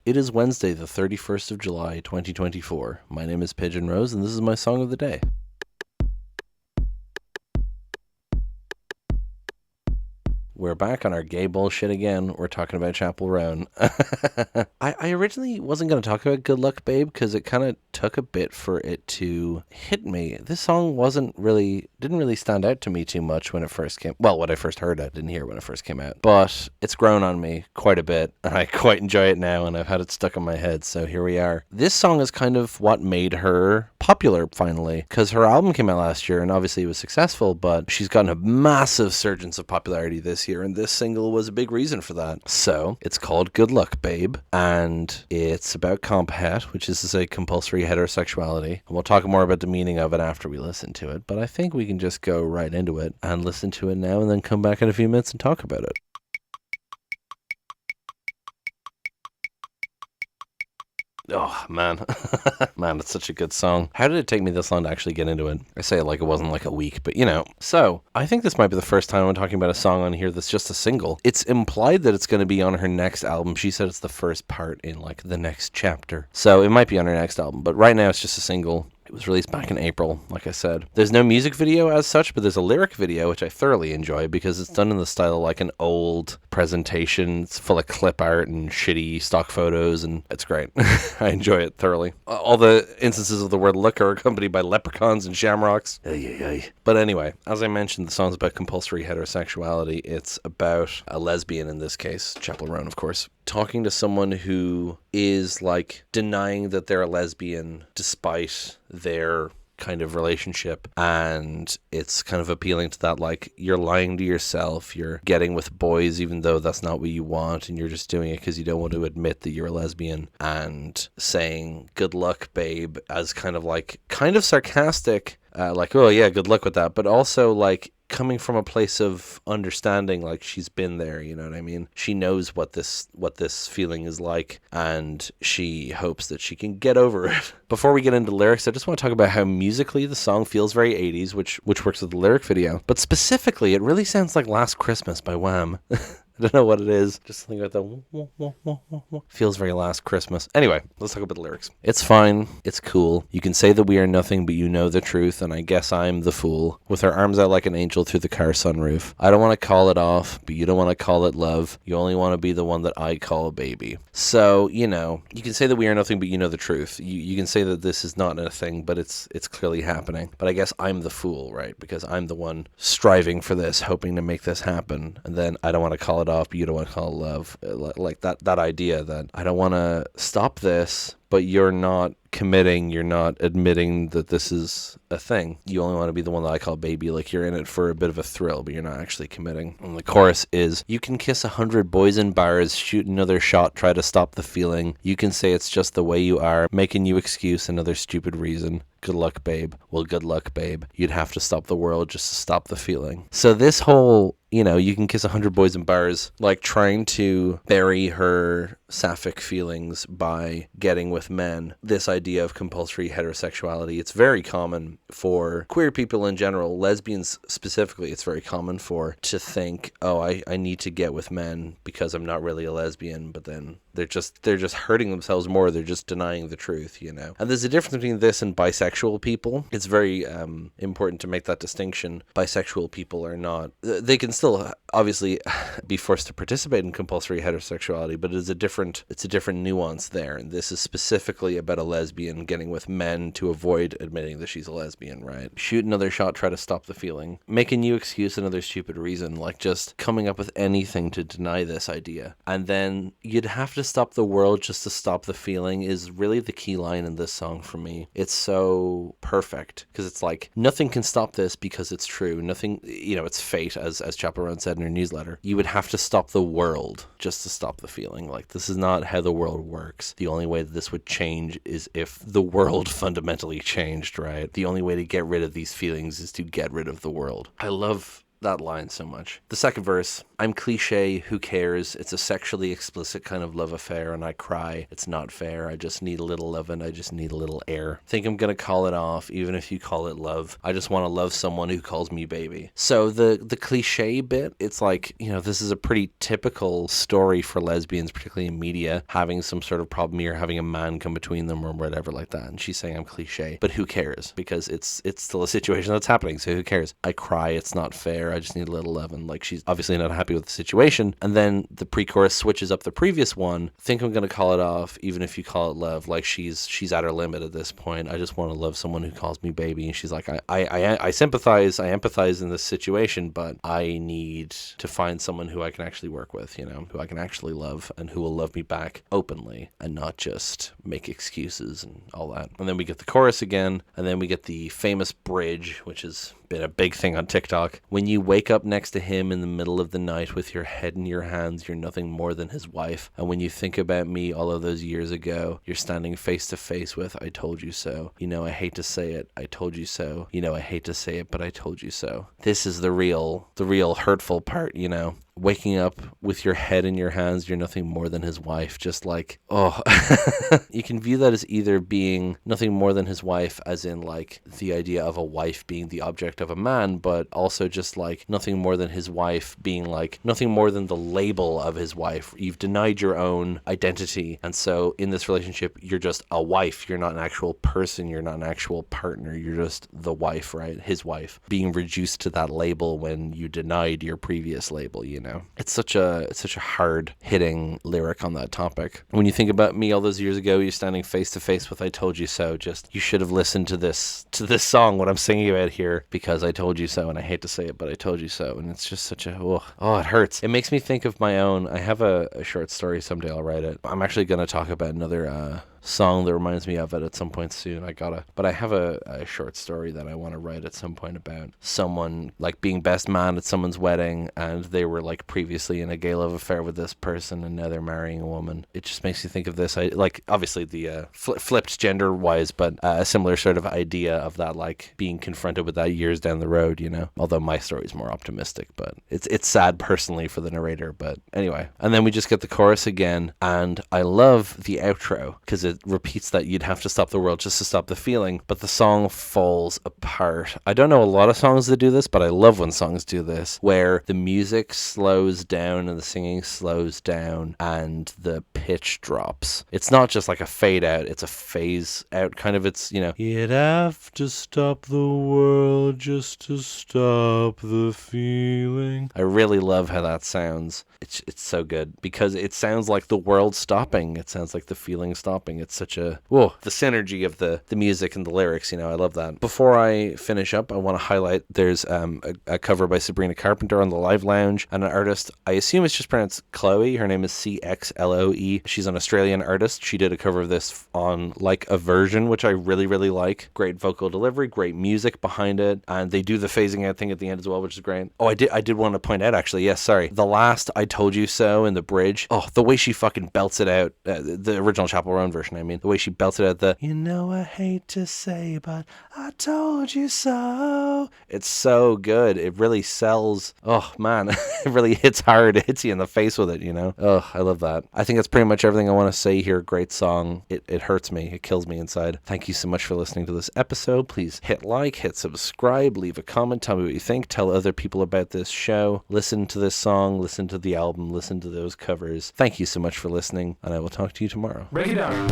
It is Wednesday, the 31st of July, 2024. My name is Pigeon, and this is my song of the day. We're back on our gay bullshit again. We're talking about Chappell, Roan. I originally wasn't going to talk about Good Luck Babe because it kind of took a bit for it to hit me. This song didn't really stand out to me too much when it first came. Well, when I first heard it, didn't hear it when it first came out. But it's grown on me quite a bit, and I quite enjoy it now, and I've had it stuck in my head, so here we are. This song is kind of what made her popular, finally, because her album came out last year, and obviously it was successful, but she's gotten a massive surge of popularity this year, and this single was a big reason for that. So, it's called Good Luck Babe, and it's about comp het, which is to say compulsory heterosexuality, and we'll talk more about the meaning of it after we listen to it, but I think we can just go right into it and listen to it now and then come back in a few minutes and talk about it. Oh, man. Man, it's such a good song. How did it take me this long to actually get into it? I say it like it wasn't like a week, but you know. So, I think this might be the first time I'm talking about a song on here that's just a single. It's implied that it's going to be on her next album. She said it's the first part in like the next chapter. So, it might be on her next album, but right now it's just a single. It was released back in April, like I said. There's no music video as such, but there's a lyric video, which I thoroughly enjoy because it's done in the style of like an old presentation. It's full of clip art and shitty stock photos, and it's great. I enjoy it thoroughly. All the instances of the word look are accompanied by leprechauns and shamrocks. But anyway, as I mentioned, the song's about compulsory heterosexuality. It's about a lesbian in this case, Chappell Roan, of course, talking to someone who is like denying that they're a lesbian despite their kind of relationship, and it's kind of appealing to that, like, you're lying to yourself, you're getting with boys even though that's not what you want, and you're just doing it because you don't want to admit that you're a lesbian, and saying good luck babe as kind of sarcastic, like, oh yeah, good luck with that, but also like coming from a place of understanding, like she's been there, you know what I mean? She knows what this feeling is like, and she hopes that she can get over it. Before we get into lyrics, I just want to talk about how musically the song feels very 80s, which works with the lyric video. But specifically, it really sounds like Last Christmas by Wham. I don't know what it is. Just think about that. Feels very Last Christmas. Anyway, let's talk about the lyrics. It's fine. It's cool. You can say that we are nothing, but you know the truth, and I guess I'm the fool. With her arms out like an angel through the car sunroof. I don't want to call it off, but you don't want to call it love. You only want to be the one that I call a baby. So, you know, you can say that we are nothing, but you know the truth. You can say that this is not a thing, but it's clearly happening. But I guess I'm the fool, right? Because I'm the one striving for this, hoping to make this happen. And then I don't want to call it off, but you don't want to call it love. Like that idea that I don't want to stop this, but you're not committing, you're not admitting that this is a thing. You only want to be the one that I call baby, like you're in it for a bit of a thrill, but you're not actually committing. And the chorus is, you can kiss 100 boys in bars, shoot another shot, try to stop the feeling. You can say it's just the way you are, making you excuse another stupid reason. Good luck, babe. Well, good luck, babe. You'd have to stop the world just to stop the feeling. So this whole, you know, you can kiss 100 boys in bars, like trying to bury her sapphic feelings by getting with men. This idea of compulsory heterosexuality, it's very common for queer people in general, lesbians specifically, it's very common for to think, oh, I need to get with men because I'm not really a lesbian, but then they're just hurting themselves more. They're just denying the truth, you know. And there's a difference between this and bisexual people. It's very important to make that distinction. Bisexual people are not, they can still obviously be forced to participate in compulsory heterosexuality, but it's a different nuance there. And this is specifically about a lesbian getting with men to avoid admitting that she's a lesbian, right? Shoot another shot, try to stop the feeling. Making you excuse another stupid reason, like just coming up with anything to deny this idea. And then you'd have to stop the world just to stop the feeling is really the key line in this song for me. It's so perfect because it's like, nothing can stop this because it's true. Nothing, you know, it's fate, as Chappell Roan said in her newsletter. You would have to stop the world just to stop the feeling. Like, this is not how the world works. The only way that this would change is if the world fundamentally changed, right? The only way to get rid of these feelings is to get rid of the world. I love that line so much. The second verse, I'm cliche, who cares? It's a sexually explicit kind of love affair, and I cry. It's not fair. I just need a little love, and I just need a little air. Think I'm gonna call it off, even if you call it love. I just want to love someone who calls me baby. So the cliche bit, it's like, this is a pretty typical story for lesbians, particularly in media, having some sort of problem here, having a man come between them or whatever like that. And she's saying I'm cliche, but who cares? Because it's still a situation that's happening, so who cares? I cry, it's not fair, I just need a little love. And like, she's obviously not happy with the situation. And then the pre-chorus switches up the previous one. Think I'm gonna call it off, even if you call it love. Like, she's at her limit at this point. I just want to love someone who calls me baby. And she's like, I sympathize, I empathize in this situation, but I need to find someone who I can actually work with, who I can actually love, and who will love me back openly and not just make excuses and all that. And then we get the chorus again, and then we get the famous bridge, which has been a big thing on TikTok. When you wake up next to him in the middle of the night with your head in your hands, you're nothing more than his wife. And when you think about me all of those years ago, you're standing face to face with, I told you so. I hate to say it, I told you so. I hate to say it, but I told you so. This is the real hurtful part, Waking up with your head in your hands, you're nothing more than his wife. Just like, oh. You can view that as either being nothing more than his wife, as in like the idea of a wife being the object of a man, but also just like nothing more than his wife being like nothing more than the label of his wife. You've denied your own identity, and so in this relationship, you're just a wife. You're not an actual person. You're not an actual partner. You're just the wife, right? His wife, being reduced to that label when you denied your previous label, It's such a hard hitting lyric on that topic. When you think about me all those years ago, you're standing face to face with I told you so. Just, you should have listened to this song, what I'm singing about here, because I told you so, and I hate to say it, but I told you so. And it's just such a, it hurts. It makes me think of my own. I have a short story, someday I'll write it. I'm actually going to talk about another song that reminds me of it at some point soon. But I have a short story that I want to write at some point about someone like being best man at someone's wedding, and they were like previously in a gay love affair with this person, and now they're marrying a woman. It just makes you think of this. I like, obviously the flipped gender wise, but a similar sort of idea of that, like being confronted with that years down the road, although my story is more optimistic, but it's sad personally for the narrator. But anyway, and then we just get the chorus again, and I love the outro because it repeats that you'd have to stop the world just to stop the feeling, but the song falls apart. I don't know a lot of songs that do this, but I love when songs do this, where the music slows down and the singing slows down and the pitch drops. It's not just like a fade out, it's a phase out kind of. It's, you'd have to stop the world just to stop the feeling. I really love how that sounds. It's so good because it sounds like the world stopping. It sounds like the feeling stopping. It's such a, the synergy of the music and the lyrics, I love that. Before I finish up, I want to highlight there's a cover by Sabrina Carpenter on the Live Lounge, and an artist, I assume it's just pronounced Chloe. Her name is CXLOE. She's an Australian artist. She did a cover of this on Like a Version, which I really, really like. Great vocal delivery, great music behind it, and they do the phasing out thing at the end as well, which is great. Oh, I did want to point out, actually, yes, sorry. The last I told you so in the bridge, the way she fucking belts it out, the original Chappell Roan version, the way she belts it out, I hate to say, but I told you so. It's so good. It really sells. Oh, man. It really hits hard. It hits you in the face with it, Oh, I love that. I think that's pretty much everything I want to say here. Great song. It hurts me. It kills me inside. Thank you so much for listening to this episode. Please hit like, hit subscribe, leave a comment, tell me what you think, tell other people about this show, listen to this song, listen to the album, listen to those covers. Thank you so much for listening, and I will talk to you tomorrow. Break it down.